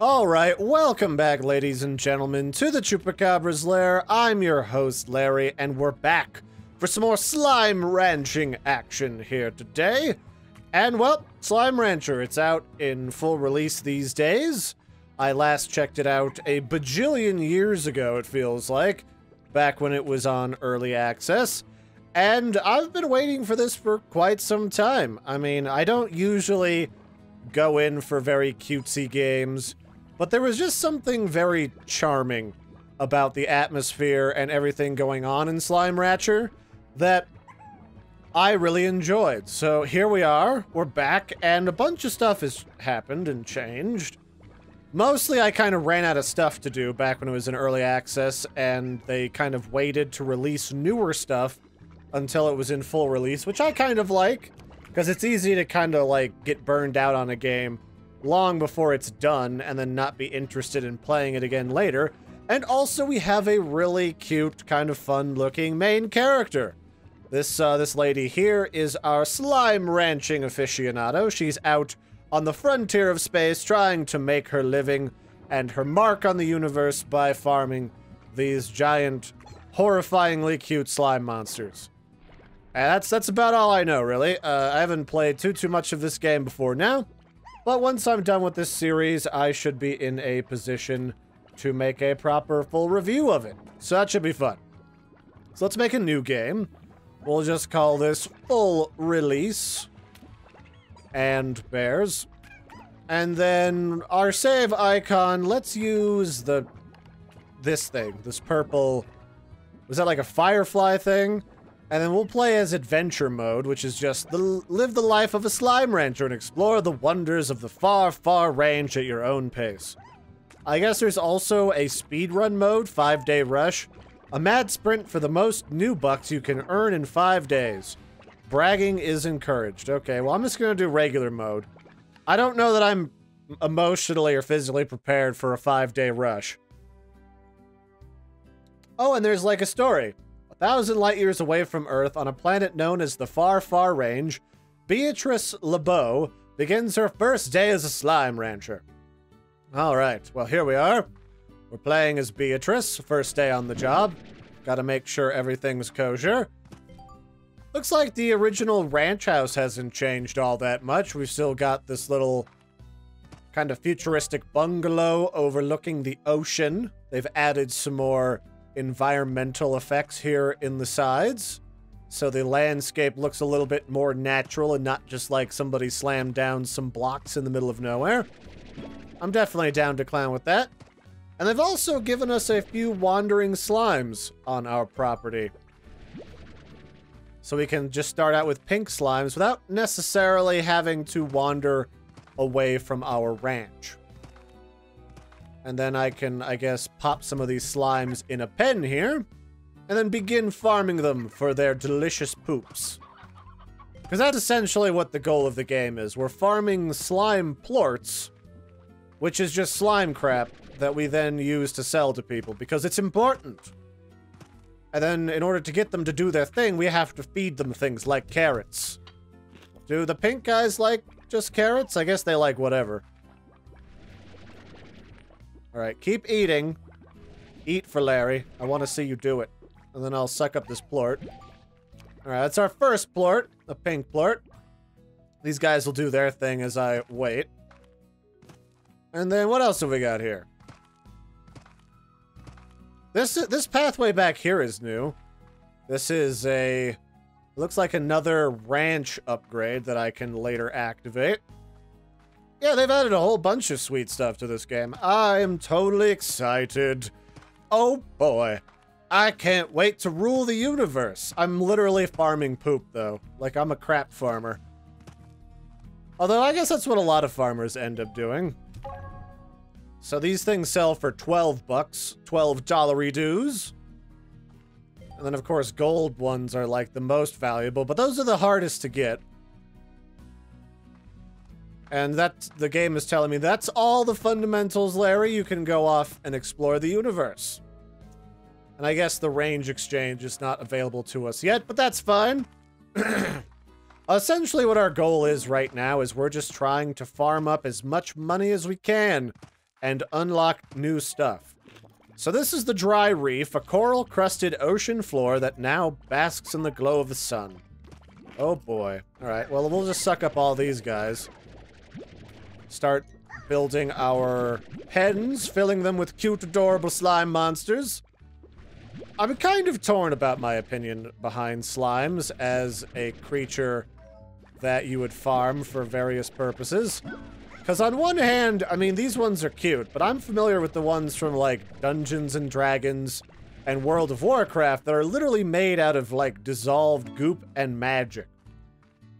Alright, welcome back, ladies and gentlemen, to the Chupacabra's lair. I'm your host, Larry, and we're back for some more slime ranching action here today. And, well, Slime Rancher, it's out in full release these days. I last checked it out a bajillion years ago, it feels like, back when it was on early access. And I've been waiting for this for quite some time. I mean, I don't usually go in for very cutesy games, but there was just something very charming about the atmosphere and everything going on in Slime Rancher that I really enjoyed. So here we are, we're back, and a bunch of stuff has happened and changed. Mostly I kind of ran out of stuff to do back when it was in early access, and they kind of waited to release newer stuff until it was in full release, which I kind of like, because it's easy to kind of like get burned out on a game long before it's done and then not be interested in playing it again later. And also we have a really cute, kind of fun looking main character. This lady here is our slime ranching aficionado. She's out on the frontier of space trying to make her living and her mark on the universe by farming these giant, horrifyingly cute slime monsters. And that's about all I know, really. I haven't played too much of this game before now. But once I'm done with this series, I should be in a position to make a proper full review of it. So that should be fun. So let's make a new game. We'll just call this Full Release. And Bears. And then our save icon, let's use this purple... Was that like a firefly thing? And then we'll play as adventure mode, which is just live the life of a slime rancher and explore the wonders of the far, far range at your own pace. I guess there's also a speedrun mode, 5-day rush. A mad sprint for the most new bucks you can earn in 5 days. Bragging is encouraged. Okay, well, I'm just gonna do regular mode. I don't know that I'm emotionally or physically prepared for a 5-day rush. Oh, and there's like a story. 1,000 light years away from Earth, on a planet known as the Far, Far Range, Beatrice LeBeau begins her first day as a slime rancher. Alright, well, here we are. We're playing as Beatrice, first day on the job. Gotta make sure everything's kosher. Looks like the original ranch house hasn't changed all that much. We've still got this little kind of futuristic bungalow overlooking the ocean. They've added some more environmental effects here in the sides, so the landscape looks a little bit more natural and not just like somebody slammed down some blocks in the middle of nowhere. I'm definitely down to clown with that. And they've also given us a few wandering slimes on our property, so we can just start out with pink slimes without necessarily having to wander away from our ranch. And then I can, I guess, pop some of these slimes in a pen here, and then begin farming them for their delicious poops. Because that's essentially what the goal of the game is. We're farming slime plorts, which is just slime crap that we then use to sell to people, because it's important. And then, in order to get them to do their thing, we have to feed them things like carrots. Do the pink guys like just carrots? I guess they like whatever. Alright, keep eating. Eat for Larry. I want to see you do it. And then I'll suck up this plort. Alright, that's our first plort. A pink plort. These guys will do their thing as I wait. And then what else have we got here? This pathway back here is new. This is a... Looks like another ranch upgrade that I can later activate. Yeah, they've added a whole bunch of sweet stuff to this game. I am totally excited. Oh boy. I can't wait to rule the universe. I'm literally farming poop, though. Like, I'm a crap farmer. Although, I guess that's what a lot of farmers end up doing. So these things sell for 12 bucks. $12 dues. And then, of course, gold ones are, like, the most valuable. But those are the hardest to get. And the game is telling me that's all the fundamentals, Larry. You can go off and explore the universe. And I guess the range exchange is not available to us yet, but that's fine. Essentially what our goal is right now is we're just trying to farm up as much money as we can and unlock new stuff. So this is the dry reef, a coral-crusted ocean floor that now basks in the glow of the sun. Oh boy. Alright, well, we'll just suck up all these guys. Start building our pens, filling them with cute, adorable slime monsters. I'm kind of torn about my opinion behind slimes as a creature that you would farm for various purposes. Because on one hand, I mean, these ones are cute, but I'm familiar with the ones from, like, Dungeons and Dragons and World of Warcraft that are literally made out of, like, dissolved goop and magic.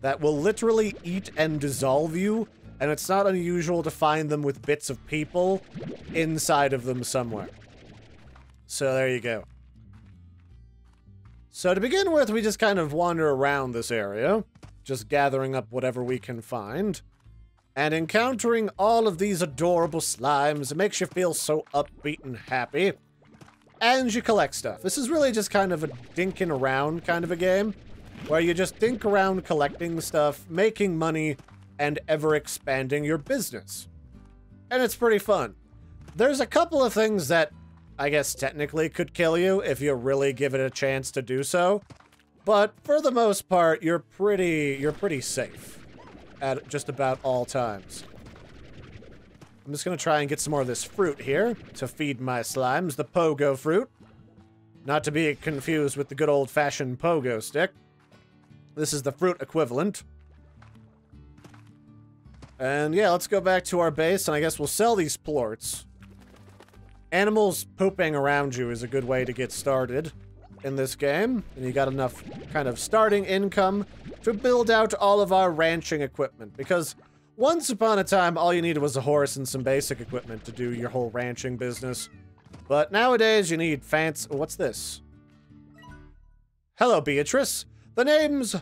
That will literally eat and dissolve you, and it's not unusual to find them with bits of people inside of them somewhere. So there you go. So to begin with, we just kind of wander around this area, just gathering up whatever we can find. And encountering all of these adorable slimes, it makes you feel so upbeat and happy. And you collect stuff. This is really just kind of a dinking around kind of a game, where you just dink around collecting stuff, making money, and ever expanding your business. And it's pretty fun. There's a couple of things that I guess technically could kill you if you really give it a chance to do so. But for the most part, you're pretty safe at just about all times. I'm just gonna try and get some more of this fruit here to feed my slimes, the pogo fruit. Not to be confused with the good old-fashioned pogo stick. This is the fruit equivalent. And yeah, let's go back to our base, and I guess we'll sell these plorts. Animals pooping around you is a good way to get started in this game, and you got enough kind of starting income to build out all of our ranching equipment, because once upon a time, all you needed was a horse and some basic equipment to do your whole ranching business. But nowadays, you need fancy... What's this? Hello, Beatrice. The name's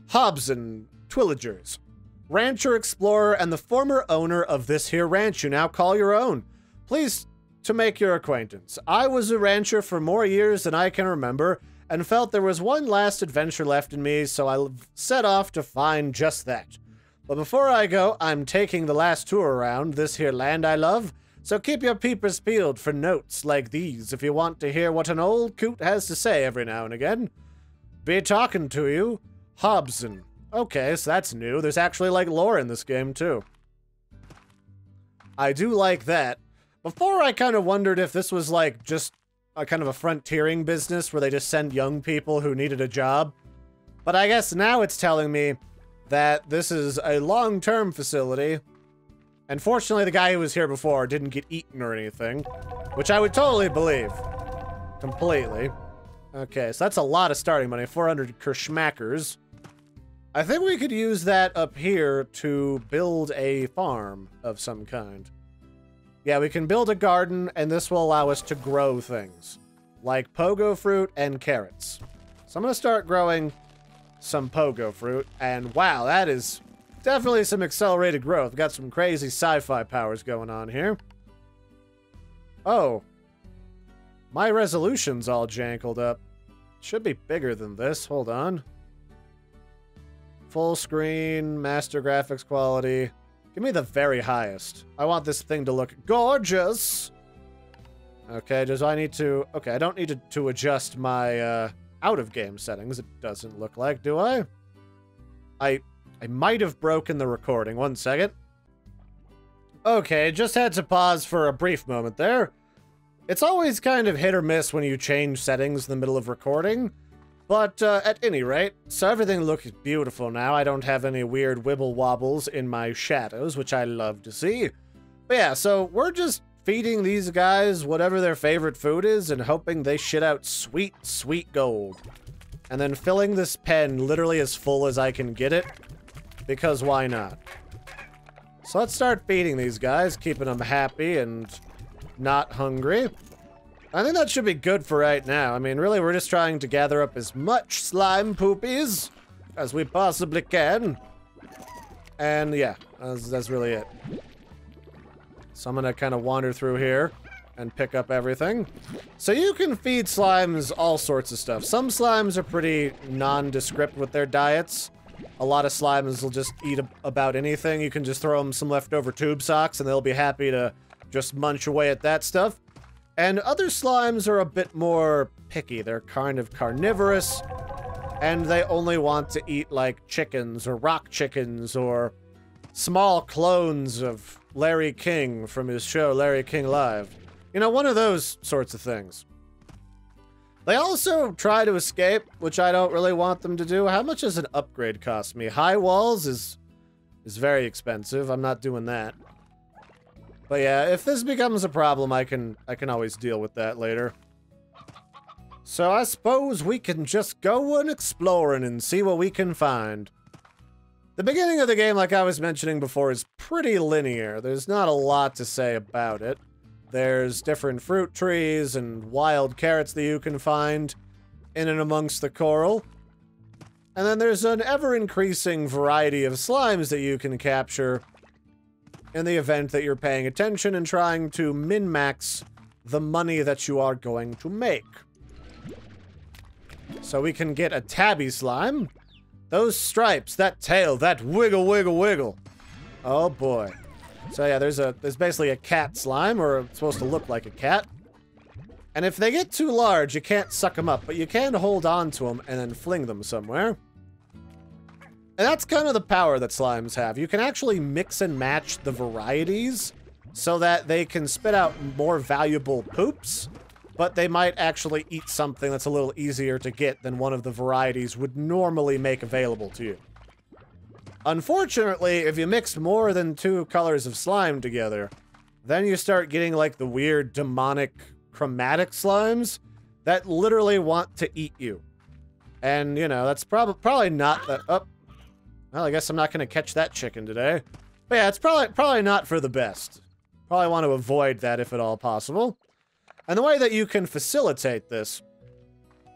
Hobson Twillagers. Rancher, explorer, and the former owner of this here ranch you now call your own. Pleased to make your acquaintance. I was a rancher for more years than I can remember, and felt there was one last adventure left in me, so I set off to find just that. But before I go, I'm taking the last tour around this here land I love, so keep your peepers peeled for notes like these if you want to hear what an old coot has to say every now and again. Be talking to you, Hobson. Okay, so that's new. There's actually, like, lore in this game, too. I do like that. Before, I kind of wondered if this was, like, just a kind of a frontiering business where they just send young people who needed a job. But I guess now it's telling me that this is a long-term facility. And fortunately, the guy who was here before didn't get eaten or anything, which I would totally believe. Completely. Okay, so that's a lot of starting money, 400 Kerschmackers. I think we could use that up here to build a farm of some kind. Yeah, we can build a garden, and this will allow us to grow things, like pogo fruit and carrots. So I'm going to start growing some pogo fruit, and wow, that is definitely some accelerated growth. We've got some crazy sci-fi powers going on here. Oh. My resolution's all jankled up. Should be bigger than this. Hold on. Full screen, master graphics quality. Give me the very highest. I want this thing to look gorgeous. Okay, do I need to... Okay, I don't need to adjust my out-of-game settings, it doesn't look like, do I? I might have broken the recording. One second. Okay, just had to pause for a brief moment there. It's always kind of hit or miss when you change settings in the middle of recording. But at any rate, so everything looks beautiful now. I don't have any weird wibble wobbles in my shadows, which I love to see. But yeah, so we're just feeding these guys whatever their favorite food is and hoping they shit out sweet, sweet gold. And then filling this pen literally as full as I can get it, because why not? So let's start feeding these guys, keeping them happy and not hungry. I think that should be good for right now. I mean, really, we're just trying to gather up as much slime poopies as we possibly can. And yeah, that's really it. So I'm gonna kind of wander through here and pick up everything. So you can feed slimes all sorts of stuff. Some slimes are pretty nondescript with their diets. A lot of slimes will just eat about anything. You can just throw them some leftover tube socks and they'll be happy to just munch away at that stuff. And other slimes are a bit more picky. They're kind of carnivorous, and they only want to eat, like, chickens or rock chickens or small clones of Larry King from his show Larry King Live. You know, one of those sorts of things. They also try to escape, which I don't really want them to do. How much does an upgrade cost me? High walls is very expensive. I'm not doing that. But yeah, if this becomes a problem, I can always deal with that later. So I suppose we can just go and exploring and see what we can find. The beginning of the game, like I was mentioning before, is pretty linear. There's not a lot to say about it. There's different fruit trees and wild carrots that you can find in and amongst the coral. And then there's an ever-increasing variety of slimes that you can capture in the event that you're paying attention and trying to min-max the money that you are going to make. So we can get a tabby slime. Those stripes, that tail, that wiggle, wiggle, wiggle. Oh boy. So yeah, there's basically a cat slime, or it's supposed to look like a cat. And if they get too large, you can't suck them up, but you can hold on to them and then fling them somewhere. And that's kind of the power that slimes have. You can actually mix and match the varieties so that they can spit out more valuable poops, but they might actually eat something that's a little easier to get than one of the varieties would normally make available to you. Unfortunately, if you mix more than 2 colors of slime together, then you start getting like the weird demonic chromatic slimes that literally want to eat you. And, you know, that's probably not that... Oh, well, I guess I'm not going to catch that chicken today. But yeah, it's probably not for the best. Probably want to avoid that if at all possible. And the way that you can facilitate this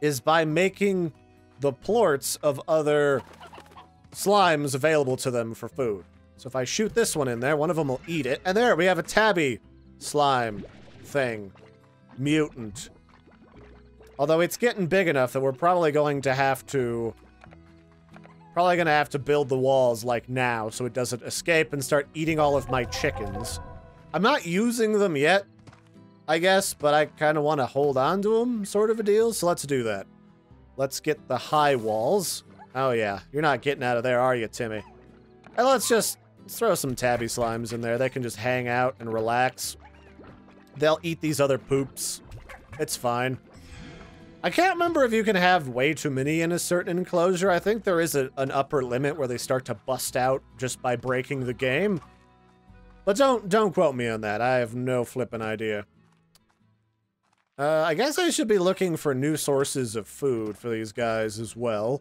is by making the plorts of other slimes available to them for food. So if I shoot this one in there, one of them will eat it. And there, we have a tabby slime thing. Mutant. Although it's getting big enough that we're probably going to have to... build the walls, like, now, so it doesn't escape and start eating all of my chickens. I'm not using them yet, I guess, but I kind of want to hold on to them, sort of a deal, so let's do that. Let's get the high walls. Oh, yeah. You're not getting out of there, are you, Timmy? And let's throw some tabby slimes in there. They can just hang out and relax. They'll eat these other poops. It's fine. I can't remember if you can have way too many in a certain enclosure. I think there is an upper limit where they start to bust out just by breaking the game. But don't quote me on that. I have no flippin' idea. I guess I should be looking for new sources of food for these guys as well.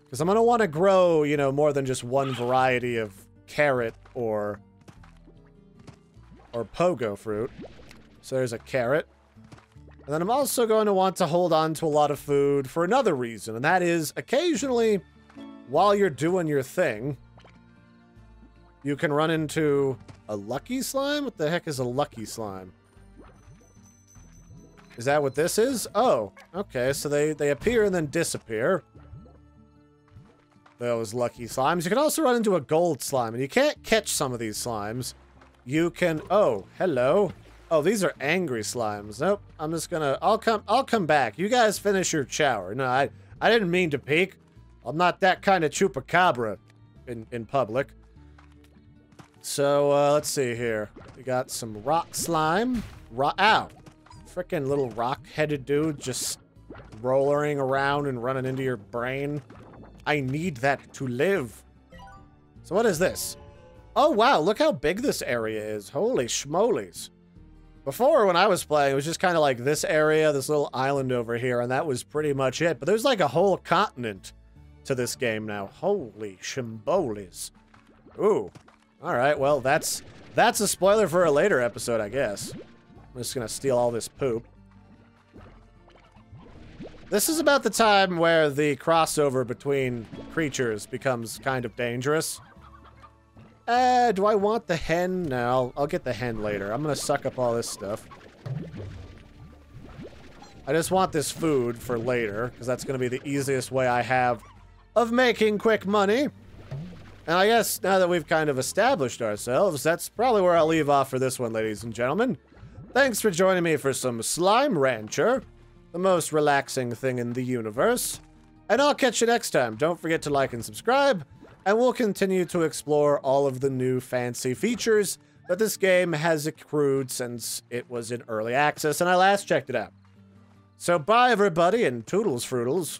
Because I'm going to want to grow, you know, more than just one variety of carrot or pogo fruit. So there's a carrot. And then I'm also going to want to hold on to a lot of food for another reason, and that is occasionally, while you're doing your thing, you can run into a lucky slime? What the heck is a lucky slime? Is that what this is? Oh, okay, so they appear and then disappear. Those lucky slimes. You can also run into a gold slime, and you can't catch some of these slimes. You can... Oh, hello. Oh, these are angry slimes. Nope, I'm just gonna... I'll come back. You guys finish your shower. No, I didn't mean to peek. I'm not that kind of chupacabra in public. So, let's see here. We got some rock slime. Ow! Frickin' little rock-headed dude just rollering around and running into your brain. I need that to live. So what is this? Oh, wow, look how big this area is. Holy schmolies. Before, when I was playing, it was just kind of like this area, this little island over here, and that was pretty much it. But there's like a whole continent to this game now. Holy shimbolis. Ooh. Alright, well, that's a spoiler for a later episode, I guess. I'm just gonna steal all this poop. This is about the time where the crossover between creatures becomes kind of dangerous. Do I want the hen? No, I'll get the hen later. I'm gonna suck up all this stuff. I just want this food for later, because that's gonna be the easiest way I have of making quick money. And I guess now that we've kind of established ourselves, that's probably where I'll leave off for this one, ladies and gentlemen. Thanks for joining me for some Slime Rancher, the most relaxing thing in the universe. And I'll catch you next time. Don't forget to like and subscribe, and we'll continue to explore all of the new fancy features that this game has accrued since it was in early access and I last checked it out. So bye everybody, and toodles fruitles.